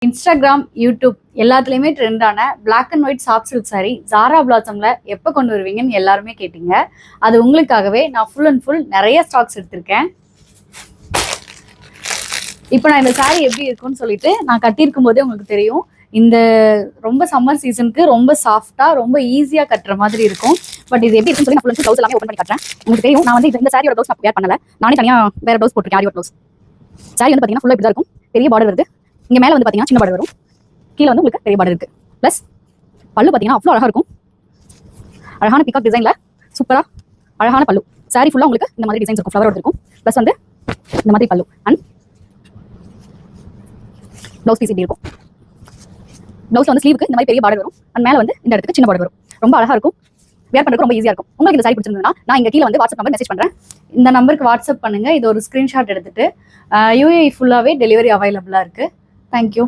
Instagram, YouTube எல்லாத்துலேயுமே ட்ரெண்டான black and white soft silk sari Zara பிளாசமில் எப்போ கொண்டு வருவீங்கன்னு எல்லாருமே கேட்டீங்க. அது உங்களுக்காகவே நான் ஃபுல் அண்ட் ஃபுல் நிறைய ஸ்டாக்ஸ் எடுத்திருக்கேன். இப்போ நான் இந்த சாரி எப்படி இருக்குன்னு சொல்லிட்டு நான் கட்டியிருக்கும் போதே உங்களுக்கு தெரியும். இந்த ரொம்ப சம்மர் சீசனுக்கு ரொம்ப சாஃப்டாக ரொம்ப ஈஸியாக கட்டுற மாதிரி இருக்கும். பட் இது எப்படி இருக்குன்னு சொல்லி நான் ஃபுல் அண்ட் ஃபுல் ப்ளவுஸ் எல்லாமே ஓப்பன் பண்ணி கட்டுறேன். உங்களுக்கு தெரியும், நான் வந்து இந்த சாரியோட ப்ளவுஸ் நான் வேர் பண்ணல. நானே தனியாக வேற ப்ளவுஸ் போட்டிருக்கேன். ஆரி ப்ளவுஸ் சாரி வந்து பார்த்தீங்கன்னா ஃபுல்லாக இப்படி தான் இருக்கும். பெரிய பார்டர் வருது. இங்கே மேலே வந்து பார்த்தீங்கன்னா சின்ன பார்டர் வரும். கீழே வந்து உங்களுக்கு பெரிய பார்டர் இருக்குது. ப்ளஸ் பல்லு பார்த்தீங்கன்னா அவ்வளோ அழகாக இருக்கும். அழகான பிகாக் டிசைனில் சூப்பராக அழகான பல்லு. சாரி ஃபுல்லாக உங்களுக்கு இந்த மாதிரி டிசைன்ஸ் இருக்கும். ஃப்ளவர் இருக்கும். ப்ளஸ் வந்து இந்த மாதிரி பல்லு அண்ட் ப்ளவுஸ் பீஸ் இப்படி இருக்கும். ப்ளவுஸ் வந்து ஸ்லீவுக்கு இந்த மாதிரி பெரிய பார்டர் வரும். அண்ட் மேலே வந்து இந்த இடத்துக்கு சின்ன பார்டர் வரும். ரொம்ப அழகாக இருக்கும். வேர் பண்ணுறதுக்கு ரொம்ப ஈஸியாக இருக்கும். உங்களுக்கு இந்த சாரி பிடிச்சிருந்ததுன்னா நான் இங்கே கீழே வந்து வாட்ஸ்அப் நம்பர் மெசேஜ் பண்ணுறேன். இந்த நம்பருக்கு வாட்ஸ்அப் பண்ணுங்கள். இது ஒரு ஸ்க்ரீன்ஷாட் எடுத்துகிட்டு UAE ஃபுல்லாகவே டெலிவரி அவைலபிளாக இருக்குது. தேங்க்யூ.